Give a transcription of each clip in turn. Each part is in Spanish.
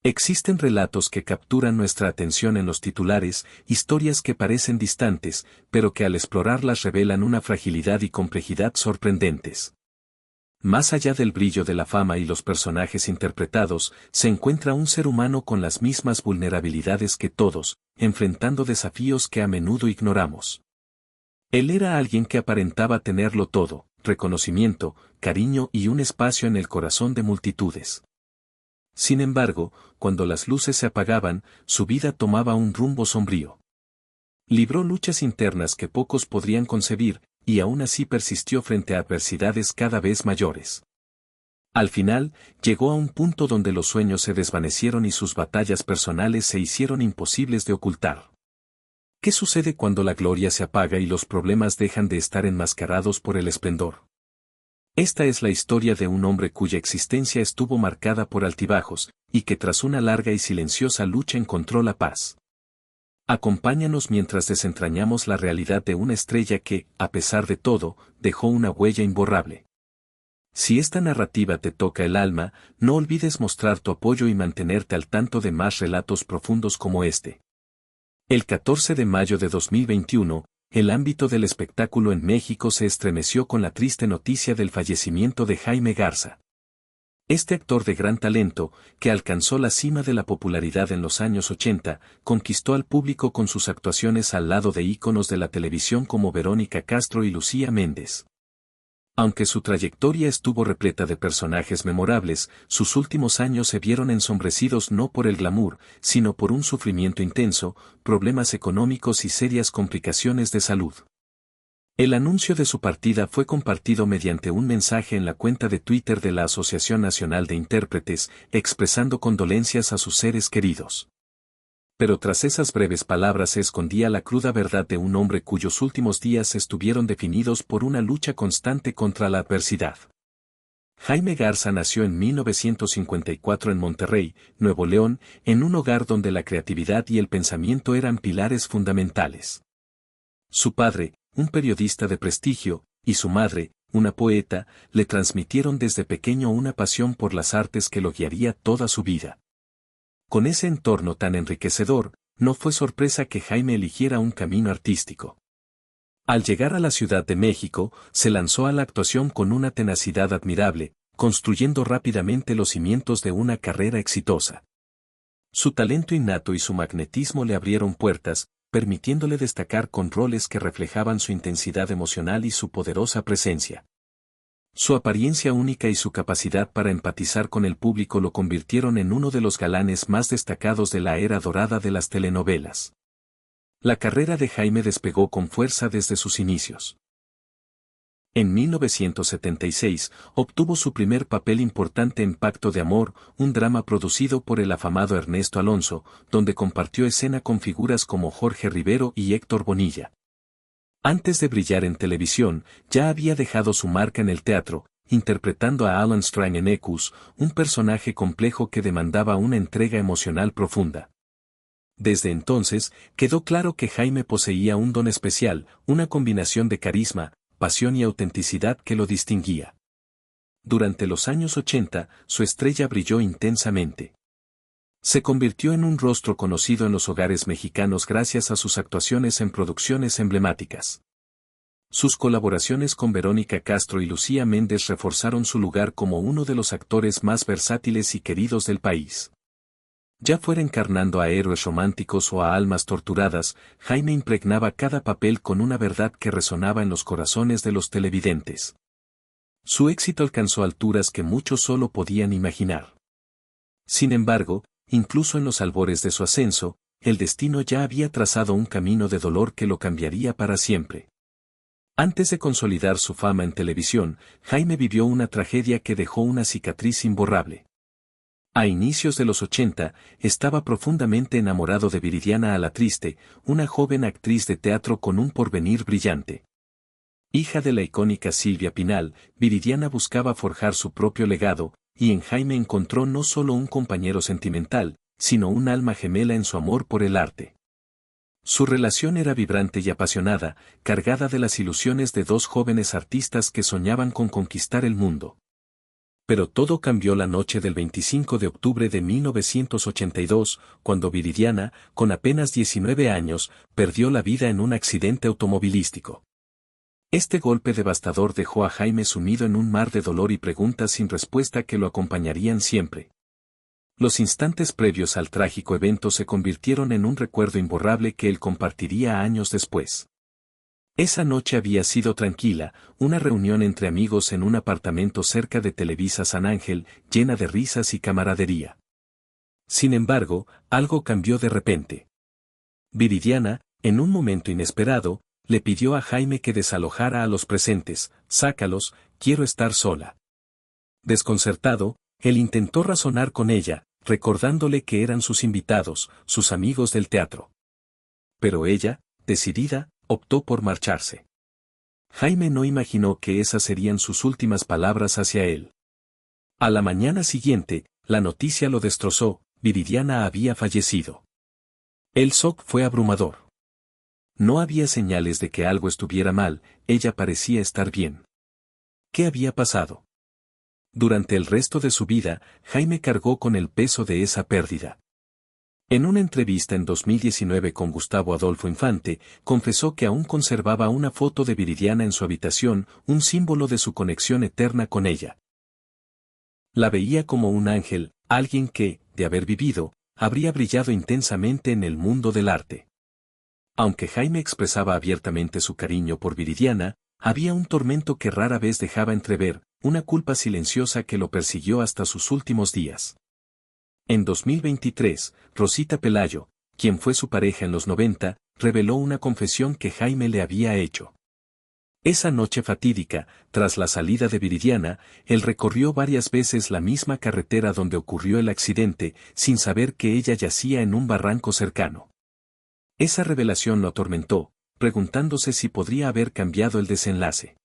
Existen relatos que capturan nuestra atención en los titulares, historias que parecen distantes, pero que al explorarlas revelan una fragilidad y complejidad sorprendentes. Más allá del brillo de la fama y los personajes interpretados, se encuentra un ser humano con las mismas vulnerabilidades que todos, enfrentando desafíos que a menudo ignoramos. Él era alguien que aparentaba tenerlo todo, reconocimiento, cariño y un espacio en el corazón de multitudes. Sin embargo, cuando las luces se apagaban, su vida tomaba un rumbo sombrío. Libró luchas internas que pocos podrían concebir, y aún así persistió frente a adversidades cada vez mayores. Al final, llegó a un punto donde los sueños se desvanecieron y sus batallas personales se hicieron imposibles de ocultar. ¿Qué sucede cuando la gloria se apaga y los problemas dejan de estar enmascarados por el esplendor? Esta es la historia de un hombre cuya existencia estuvo marcada por altibajos, y que tras una larga y silenciosa lucha encontró la paz. Acompáñanos mientras desentrañamos la realidad de una estrella que, a pesar de todo, dejó una huella imborrable. Si esta narrativa te toca el alma, no olvides mostrar tu apoyo y mantenerte al tanto de más relatos profundos como este. El 14 de mayo de 2021, el ámbito del espectáculo en México se estremeció con la triste noticia del fallecimiento de Jaime Garza. Este actor de gran talento, que alcanzó la cima de la popularidad en los años 80, conquistó al público con sus actuaciones al lado de íconos de la televisión como Verónica Castro y Lucía Méndez. Aunque su trayectoria estuvo repleta de personajes memorables, sus últimos años se vieron ensombrecidos no por el glamour, sino por un sufrimiento intenso, problemas económicos y serias complicaciones de salud. El anuncio de su partida fue compartido mediante un mensaje en la cuenta de Twitter de la Asociación Nacional de Intérpretes, expresando condolencias a sus seres queridos. Pero tras esas breves palabras se escondía la cruda verdad de un hombre cuyos últimos días estuvieron definidos por una lucha constante contra la adversidad. Jaime Garza nació en 1954 en Monterrey, Nuevo León, en un hogar donde la creatividad y el pensamiento eran pilares fundamentales. Su padre, un periodista de prestigio, y su madre, una poeta, le transmitieron desde pequeño una pasión por las artes que lo guiaría toda su vida. Con ese entorno tan enriquecedor, no fue sorpresa que Jaime eligiera un camino artístico. Al llegar a la Ciudad de México, se lanzó a la actuación con una tenacidad admirable, construyendo rápidamente los cimientos de una carrera exitosa. Su talento innato y su magnetismo le abrieron puertas, permitiéndole destacar con roles que reflejaban su intensidad emocional y su poderosa presencia. Su apariencia única y su capacidad para empatizar con el público lo convirtieron en uno de los galanes más destacados de la era dorada de las telenovelas. La carrera de Jaime despegó con fuerza desde sus inicios. En 1976, obtuvo su primer papel importante en Pacto de Amor, un drama producido por el afamado Ernesto Alonso, donde compartió escena con figuras como Jorge Rivero y Héctor Bonilla. Antes de brillar en televisión, ya había dejado su marca en el teatro, interpretando a Alan Strang en Ecus, un personaje complejo que demandaba una entrega emocional profunda. Desde entonces, quedó claro que Jaime poseía un don especial, una combinación de carisma, pasión y autenticidad que lo distinguía. Durante los años 80, su estrella brilló intensamente. Se convirtió en un rostro conocido en los hogares mexicanos gracias a sus actuaciones en producciones emblemáticas. Sus colaboraciones con Verónica Castro y Lucía Méndez reforzaron su lugar como uno de los actores más versátiles y queridos del país. Ya fuera encarnando a héroes románticos o a almas torturadas, Jaime impregnaba cada papel con una verdad que resonaba en los corazones de los televidentes. Su éxito alcanzó alturas que muchos solo podían imaginar. Sin embargo, incluso en los albores de su ascenso, el destino ya había trazado un camino de dolor que lo cambiaría para siempre. Antes de consolidar su fama en televisión, Jaime vivió una tragedia que dejó una cicatriz imborrable. A inicios de los 80, estaba profundamente enamorado de Viridiana Alatriste, una joven actriz de teatro con un porvenir brillante. Hija de la icónica Silvia Pinal, Viridiana buscaba forjar su propio legado, y en Jaime encontró no solo un compañero sentimental, sino un alma gemela en su amor por el arte. Su relación era vibrante y apasionada, cargada de las ilusiones de dos jóvenes artistas que soñaban con conquistar el mundo. Pero todo cambió la noche del 25 de octubre de 1982, cuando Viridiana, con apenas 19 años, perdió la vida en un accidente automovilístico. Este golpe devastador dejó a Jaime sumido en un mar de dolor y preguntas sin respuesta que lo acompañarían siempre. Los instantes previos al trágico evento se convirtieron en un recuerdo imborrable que él compartiría años después. Esa noche había sido tranquila, una reunión entre amigos en un apartamento cerca de Televisa San Ángel, llena de risas y camaradería. Sin embargo, algo cambió de repente. Viridiana, en un momento inesperado, le pidió a Jaime que desalojara a los presentes. «Sácalos, quiero estar sola». Desconcertado, él intentó razonar con ella, recordándole que eran sus invitados, sus amigos del teatro. Pero ella, decidida, optó por marcharse. Jaime no imaginó que esas serían sus últimas palabras hacia él. A la mañana siguiente, la noticia lo destrozó: Viridiana había fallecido. El shock fue abrumador. No había señales de que algo estuviera mal, ella parecía estar bien. ¿Qué había pasado? Durante el resto de su vida, Jaime cargó con el peso de esa pérdida. En una entrevista en 2019 con Gustavo Adolfo Infante, confesó que aún conservaba una foto de Viridiana en su habitación, un símbolo de su conexión eterna con ella. La veía como un ángel, alguien que, de haber vivido, habría brillado intensamente en el mundo del arte. Aunque Jaime expresaba abiertamente su cariño por Viridiana, había un tormento que rara vez dejaba entrever, una culpa silenciosa que lo persiguió hasta sus últimos días. En 2023, Rosita Pelayo, quien fue su pareja en los 90, reveló una confesión que Jaime le había hecho. Esa noche fatídica, tras la salida de Viridiana, él recorrió varias veces la misma carretera donde ocurrió el accidente, sin saber que ella yacía en un barranco cercano. Esa revelación lo atormentó, preguntándose si podría haber cambiado el desenlace.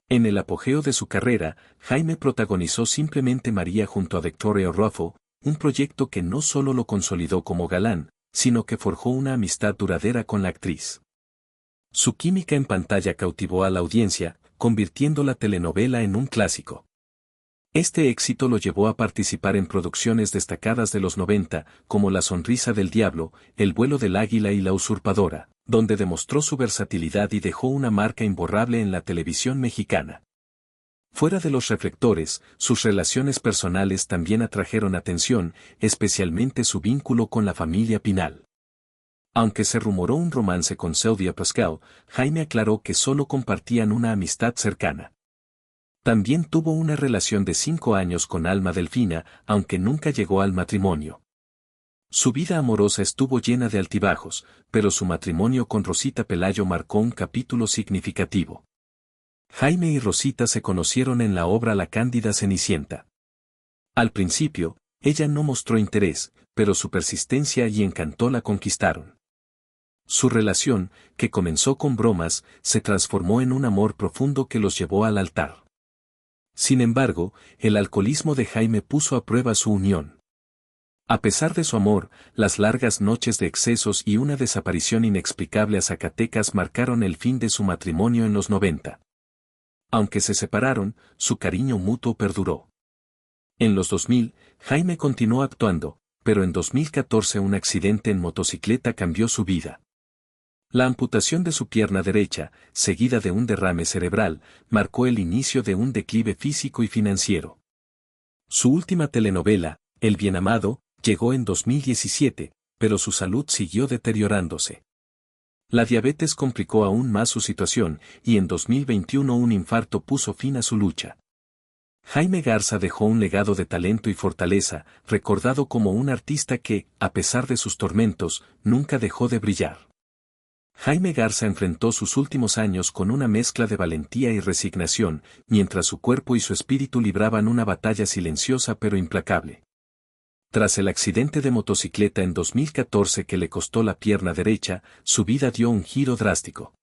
En el apogeo de su carrera, Jaime protagonizó Simplemente María junto a Victoria Ruffo, un proyecto que no solo lo consolidó como galán, sino que forjó una amistad duradera con la actriz. Su química en pantalla cautivó a la audiencia, convirtiendo la telenovela en un clásico. Este éxito lo llevó a participar en producciones destacadas de los 90, como La sonrisa del diablo, El vuelo del águila y La usurpadora, donde demostró su versatilidad y dejó una marca imborrable en la televisión mexicana. Fuera de los reflectores, sus relaciones personales también atrajeron atención, especialmente su vínculo con la familia Pinal. Aunque se rumoró un romance con Sylvia Pascal, Jaime aclaró que solo compartían una amistad cercana. También tuvo una relación de 5 años con Alma Delfina, aunque nunca llegó al matrimonio. Su vida amorosa estuvo llena de altibajos, pero su matrimonio con Rosita Pelayo marcó un capítulo significativo. Jaime y Rosita se conocieron en la obra La cándida Cenicienta. Al principio, ella no mostró interés, pero su persistencia y encanto la conquistaron. Su relación, que comenzó con bromas, se transformó en un amor profundo que los llevó al altar. Sin embargo, el alcoholismo de Jaime puso a prueba su unión. A pesar de su amor, las largas noches de excesos y una desaparición inexplicable a Zacatecas marcaron el fin de su matrimonio en los 90. Aunque se separaron, su cariño mutuo perduró. En los 2000, Jaime continuó actuando, pero en 2014 un accidente en motocicleta cambió su vida. La amputación de su pierna derecha, seguida de un derrame cerebral, marcó el inicio de un declive físico y financiero. Su última telenovela, El bien amado, llegó en 2017, pero su salud siguió deteriorándose. La diabetes complicó aún más su situación, y en 2021 un infarto puso fin a su lucha. Jaime Garza dejó un legado de talento y fortaleza, recordado como un artista que, a pesar de sus tormentos, nunca dejó de brillar. Jaime Garza enfrentó sus últimos años con una mezcla de valentía y resignación, mientras su cuerpo y su espíritu libraban una batalla silenciosa pero implacable. Tras el accidente de motocicleta en 2014 que le costó la pierna derecha, su vida dio un giro drástico.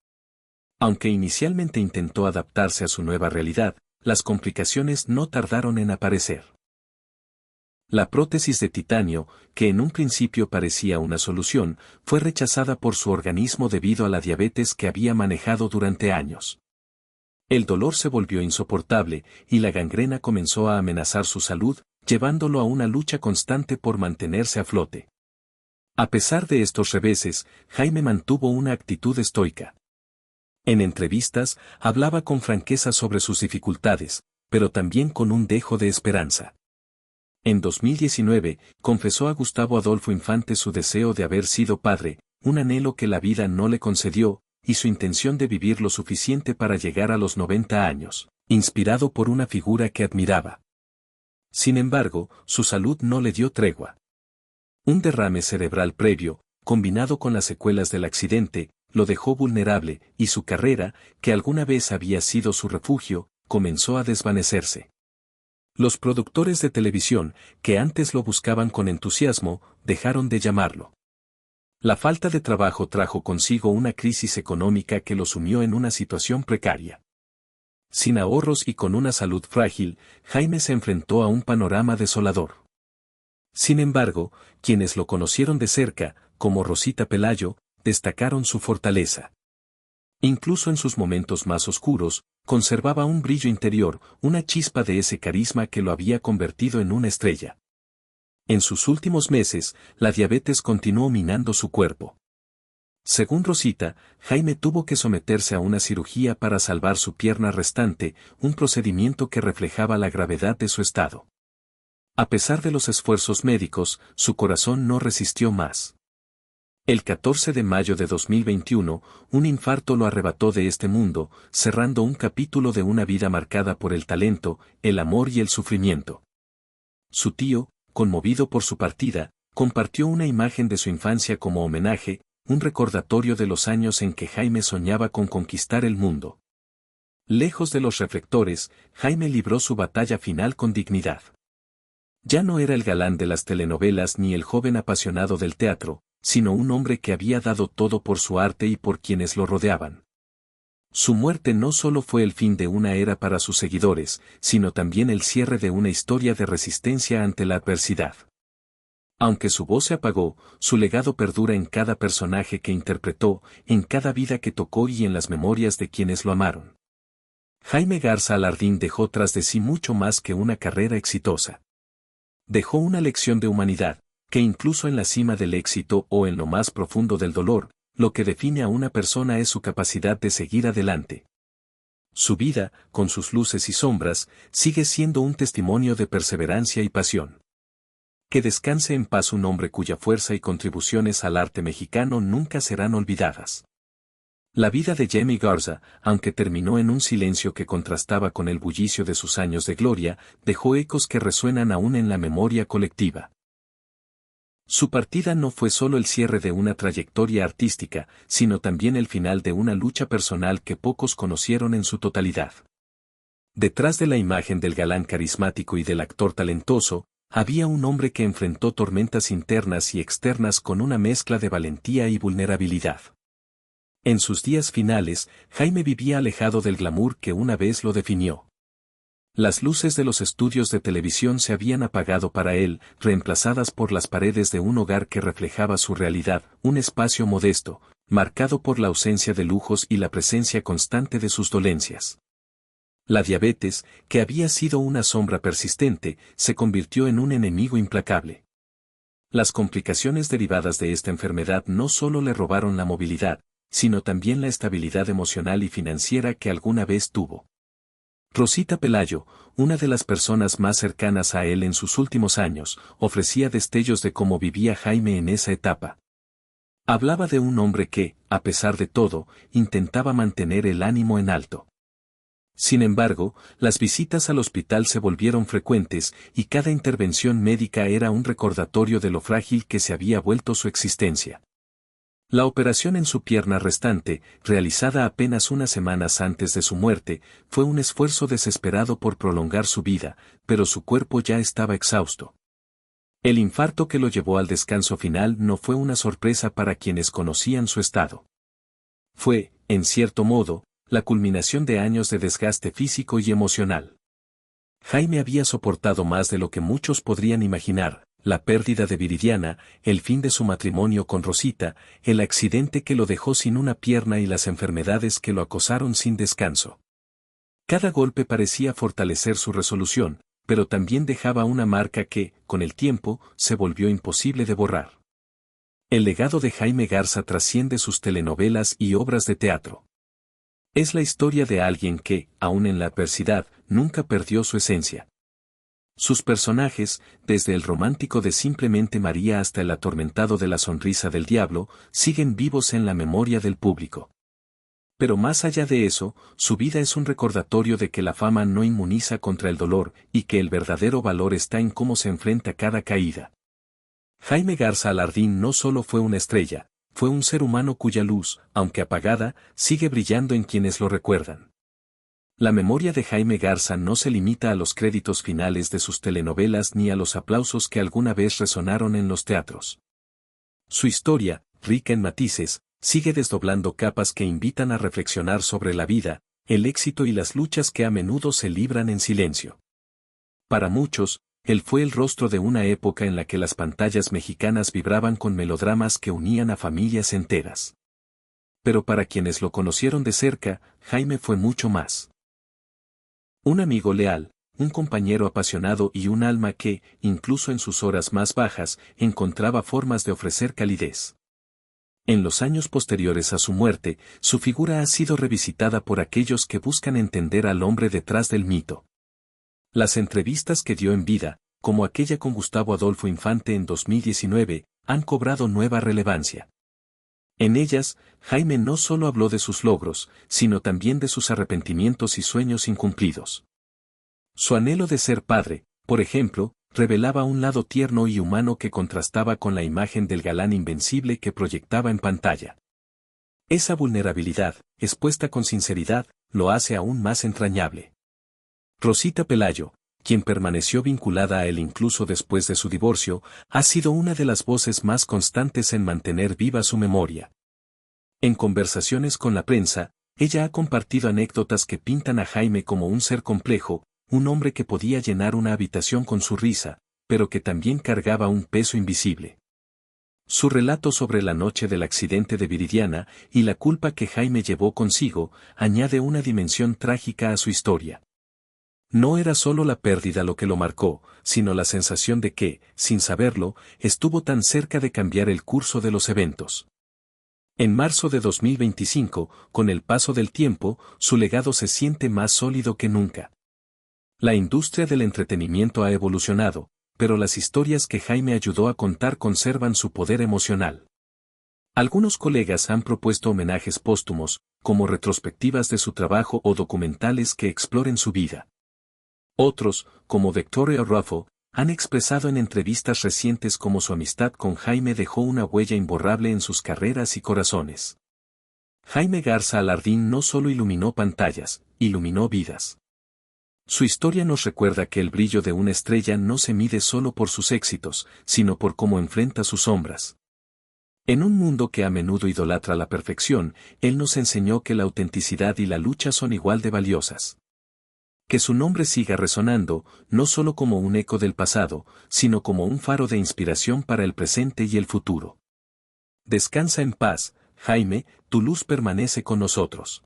Aunque inicialmente intentó adaptarse a su nueva realidad, las complicaciones no tardaron en aparecer. La prótesis de titanio, que en un principio parecía una solución, fue rechazada por su organismo debido a la diabetes que había manejado durante años. El dolor se volvió insoportable, y la gangrena comenzó a amenazar su salud, llevándolo a una lucha constante por mantenerse a flote. A pesar de estos reveses, Jaime mantuvo una actitud estoica. En entrevistas, hablaba con franqueza sobre sus dificultades, pero también con un dejo de esperanza. En 2019, confesó a Gustavo Adolfo Infante su deseo de haber sido padre, un anhelo que la vida no le concedió, y su intención de vivir lo suficiente para llegar a los 90 años, inspirado por una figura que admiraba. Sin embargo, su salud no le dio tregua. Un derrame cerebral previo, combinado con las secuelas del accidente, lo dejó vulnerable, y su carrera, que alguna vez había sido su refugio, comenzó a desvanecerse. Los productores de televisión, que antes lo buscaban con entusiasmo, dejaron de llamarlo. La falta de trabajo trajo consigo una crisis económica que lo sumió en una situación precaria. Sin ahorros y con una salud frágil, Jaime se enfrentó a un panorama desolador. Sin embargo, quienes lo conocieron de cerca, como Rosita Pelayo, destacaron su fortaleza. Incluso en sus momentos más oscuros, conservaba un brillo interior, una chispa de ese carisma que lo había convertido en una estrella. En sus últimos meses, la diabetes continuó minando su cuerpo. Según Rosita, Jaime tuvo que someterse a una cirugía para salvar su pierna restante, un procedimiento que reflejaba la gravedad de su estado. A pesar de los esfuerzos médicos, su corazón no resistió más. El 14 de mayo de 2021, un infarto lo arrebató de este mundo, cerrando un capítulo de una vida marcada por el talento, el amor y el sufrimiento. Su tío, conmovido por su partida, compartió una imagen de su infancia como homenaje, un recordatorio de los años en que Jaime soñaba con conquistar el mundo. Lejos de los reflectores, Jaime libró su batalla final con dignidad. Ya no era el galán de las telenovelas ni el joven apasionado del teatro, sino un hombre que había dado todo por su arte y por quienes lo rodeaban. Su muerte no solo fue el fin de una era para sus seguidores, sino también el cierre de una historia de resistencia ante la adversidad. Aunque su voz se apagó, su legado perdura en cada personaje que interpretó, en cada vida que tocó y en las memorias de quienes lo amaron. Jaime Garza Alardín dejó tras de sí mucho más que una carrera exitosa. Dejó una lección de humanidad, que incluso en la cima del éxito o en lo más profundo del dolor, lo que define a una persona es su capacidad de seguir adelante. Su vida, con sus luces y sombras, sigue siendo un testimonio de perseverancia y pasión. Que descanse en paz un hombre cuya fuerza y contribuciones al arte mexicano nunca serán olvidadas. La vida de Jaime Garza, aunque terminó en un silencio que contrastaba con el bullicio de sus años de gloria, dejó ecos que resuenan aún en la memoria colectiva. Su partida no fue solo el cierre de una trayectoria artística, sino también el final de una lucha personal que pocos conocieron en su totalidad. Detrás de la imagen del galán carismático y del actor talentoso, había un hombre que enfrentó tormentas internas y externas con una mezcla de valentía y vulnerabilidad. En sus días finales, Jaime vivía alejado del glamour que una vez lo definió. Las luces de los estudios de televisión se habían apagado para él, reemplazadas por las paredes de un hogar que reflejaba su realidad, un espacio modesto, marcado por la ausencia de lujos y la presencia constante de sus dolencias. La diabetes, que había sido una sombra persistente, se convirtió en un enemigo implacable. Las complicaciones derivadas de esta enfermedad no solo le robaron la movilidad, sino también la estabilidad emocional y financiera que alguna vez tuvo. Rosita Pelayo, una de las personas más cercanas a él en sus últimos años, ofrecía destellos de cómo vivía Jaime en esa etapa. Hablaba de un hombre que, a pesar de todo, intentaba mantener el ánimo en alto. Sin embargo, las visitas al hospital se volvieron frecuentes y cada intervención médica era un recordatorio de lo frágil que se había vuelto su existencia. La operación en su pierna restante, realizada apenas unas semanas antes de su muerte, fue un esfuerzo desesperado por prolongar su vida, pero su cuerpo ya estaba exhausto. El infarto que lo llevó al descanso final no fue una sorpresa para quienes conocían su estado. Fue, en cierto modo, la culminación de años de desgaste físico y emocional. Jaime había soportado más de lo que muchos podrían imaginar. La pérdida de Viridiana, el fin de su matrimonio con Rosita, el accidente que lo dejó sin una pierna y las enfermedades que lo acosaron sin descanso. Cada golpe parecía fortalecer su resolución, pero también dejaba una marca que, con el tiempo, se volvió imposible de borrar. El legado de Jaime Garza trasciende sus telenovelas y obras de teatro. Es la historia de alguien que, aun en la adversidad, nunca perdió su esencia. Sus personajes, desde el romántico de Simplemente María hasta el atormentado de La sonrisa del diablo, siguen vivos en la memoria del público. Pero más allá de eso, su vida es un recordatorio de que la fama no inmuniza contra el dolor y que el verdadero valor está en cómo se enfrenta cada caída. Jaime Garza Alardín no solo fue una estrella, fue un ser humano cuya luz, aunque apagada, sigue brillando en quienes lo recuerdan. La memoria de Jaime Garza no se limita a los créditos finales de sus telenovelas ni a los aplausos que alguna vez resonaron en los teatros. Su historia, rica en matices, sigue desdoblando capas que invitan a reflexionar sobre la vida, el éxito y las luchas que a menudo se libran en silencio. Para muchos, él fue el rostro de una época en la que las pantallas mexicanas vibraban con melodramas que unían a familias enteras. Pero para quienes lo conocieron de cerca, Jaime fue mucho más. Un amigo leal, un compañero apasionado y un alma que, incluso en sus horas más bajas, encontraba formas de ofrecer calidez. En los años posteriores a su muerte, su figura ha sido revisitada por aquellos que buscan entender al hombre detrás del mito. Las entrevistas que dio en vida, como aquella con Gustavo Adolfo Infante en 2019, han cobrado nueva relevancia. En ellas, Jaime no solo habló de sus logros, sino también de sus arrepentimientos y sueños incumplidos. Su anhelo de ser padre, por ejemplo, revelaba un lado tierno y humano que contrastaba con la imagen del galán invencible que proyectaba en pantalla. Esa vulnerabilidad, expuesta con sinceridad, lo hace aún más entrañable. Rosita Pelayo, quien permaneció vinculada a él incluso después de su divorcio, ha sido una de las voces más constantes en mantener viva su memoria. En conversaciones con la prensa, ella ha compartido anécdotas que pintan a Jaime como un ser complejo, un hombre que podía llenar una habitación con su risa, pero que también cargaba un peso invisible. Su relato sobre la noche del accidente de Viridiana y la culpa que Jaime llevó consigo, añade una dimensión trágica a su historia. No era solo la pérdida lo que lo marcó, sino la sensación de que, sin saberlo, estuvo tan cerca de cambiar el curso de los eventos. En marzo de 2025, con el paso del tiempo, su legado se siente más sólido que nunca. La industria del entretenimiento ha evolucionado, pero las historias que Jaime ayudó a contar conservan su poder emocional. Algunos colegas han propuesto homenajes póstumos, como retrospectivas de su trabajo o documentales que exploren su vida. Otros, como Victoria Ruffo, han expresado en entrevistas recientes cómo su amistad con Jaime dejó una huella imborrable en sus carreras y corazones. Jaime Garza Alardín no solo iluminó pantallas, iluminó vidas. Su historia nos recuerda que el brillo de una estrella no se mide solo por sus éxitos, sino por cómo enfrenta sus sombras. En un mundo que a menudo idolatra la perfección, él nos enseñó que la autenticidad y la lucha son igual de valiosas. Que su nombre siga resonando, no solo como un eco del pasado, sino como un faro de inspiración para el presente y el futuro. Descansa en paz, Jaime, tu luz permanece con nosotros.